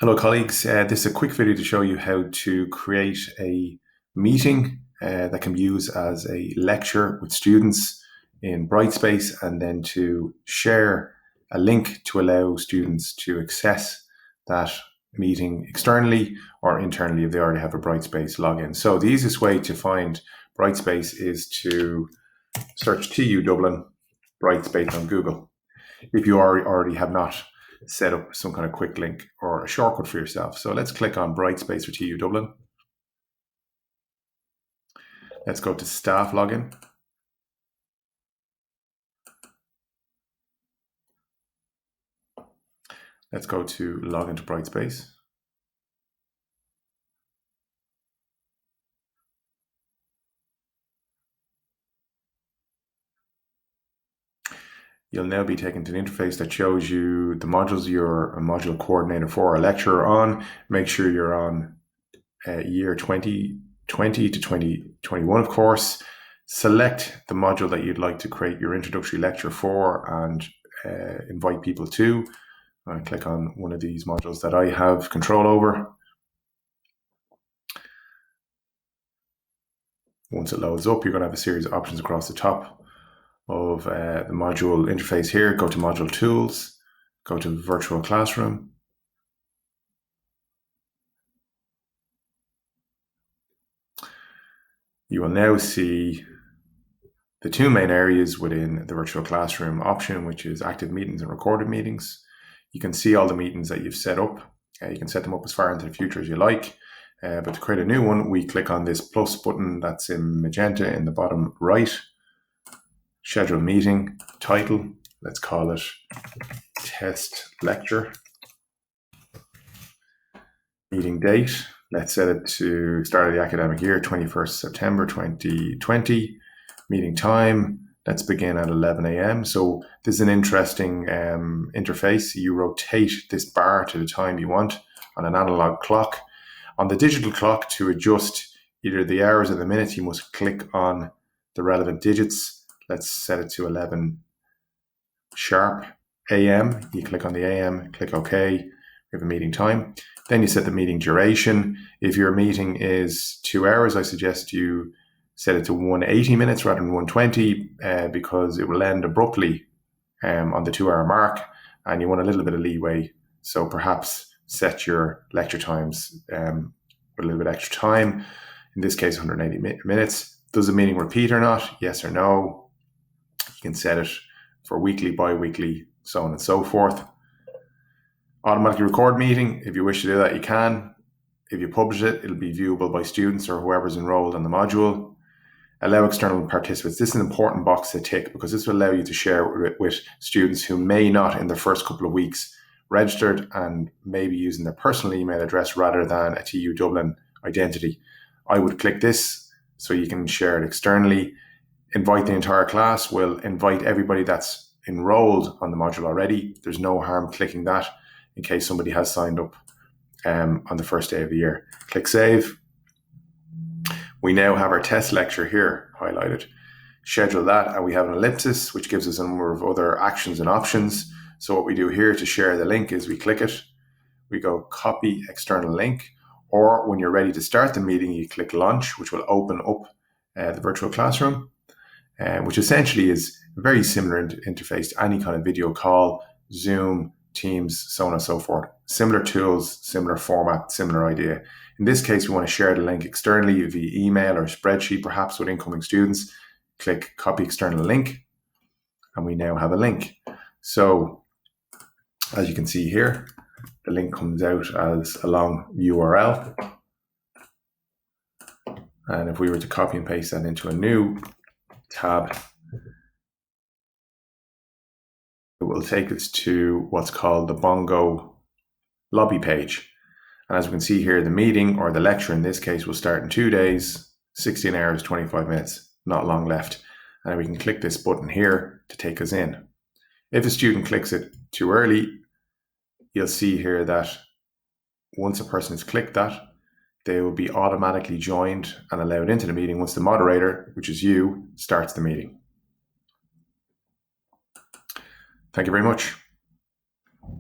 Hello colleagues, this is a quick video to show you how to create a meeting that can be used as a lecture with students in Brightspace, and then to share a link to allow students to access that meeting externally or internally if they already have a Brightspace login. So the easiest way to find Brightspace is to search TU Dublin Brightspace on Google. If you already have not set up some kind of quick link or a shortcut for yourself. So let's click on Brightspace for TU Dublin. Let's go to staff login. Let's go to login to Brightspace. You'll now be taken to an interface that shows you the modules you're a module coordinator for, a lecturer on. Make sure you're on year 2020 to 2021, of course. Select the module that you'd like to create your introductory lecture for and invite people to. Click on one of these modules that I have control over. Once it loads up, you're going to have a series of options across the top of the module interface here. Go to module tools, go to virtual classroom. You will now see the two main areas within the virtual classroom option, which is active meetings and recorded meetings. You can see all the meetings that you've set up. You can set them up as far into the future as you like. But to create a new one, we click on this plus button that's in magenta in the bottom right. Schedule meeting, title, let's call it test lecture. Meeting date, let's set it to start of the academic year, 21st September 2020. Meeting time, let's begin at 11 a.m. So this is an interesting interface. You rotate this bar to the time you want on an analog clock. On the digital clock, to adjust either the hours or the minutes, you must click on the relevant digits. Let's set it to 11 sharp a.m. You click on the a.m., click OK. We have a meeting time. Then you set the meeting duration. If your meeting is 2 hours, I suggest you set it to 180 minutes rather than 120 because it will end abruptly on the 2-hour mark, and you want a little bit of leeway. So perhaps set your lecture times with a little bit extra time. In this case, 180 minutes. Does the meeting repeat or not? Yes or no. You can set it for weekly, bi-weekly, so on and so forth. Automatically record meeting. If you wish to do that, you can. If you publish it, it'll be viewable by students or whoever's enrolled on the module. Allow external participants. This is an important box to tick because this will allow you to share it with students who may not in the first couple of weeks registered and may be using their personal email address rather than a TU Dublin identity. I would click this so you can share it externally. Invite the entire class. We'll invite everybody that's enrolled on the module already. There's no harm clicking that in case somebody has signed up on the first day of the year. Click save. We now have our test lecture here highlighted. Schedule that, and we have an ellipsis, which gives us a number of other actions and options. So what we do here to share the link is we click it. We go copy external link, or when you're ready to start the meeting, you click launch, which will open up the virtual classroom. Which essentially is a very similar interface to any kind of video call, Zoom, Teams, so on and so forth. Similar tools, similar format, similar idea. In this case, we want to share the link externally via email or spreadsheet, perhaps with incoming students. Click copy external link, and we now have a link. So as you can see here, the link comes out as a long URL. And if we were to copy and paste that into a new tab, it will take us to what's called the Bongo lobby page. And as we can see here, the meeting, or the lecture in this case, will start in 2 days, 16 hours, 25 minutes, not long left. And we can click this button here to take us in. If a student clicks it too early, you'll see here that once a person has clicked that, they will be automatically joined and allowed into the meeting once the moderator, which is you, starts the meeting. Thank you very much.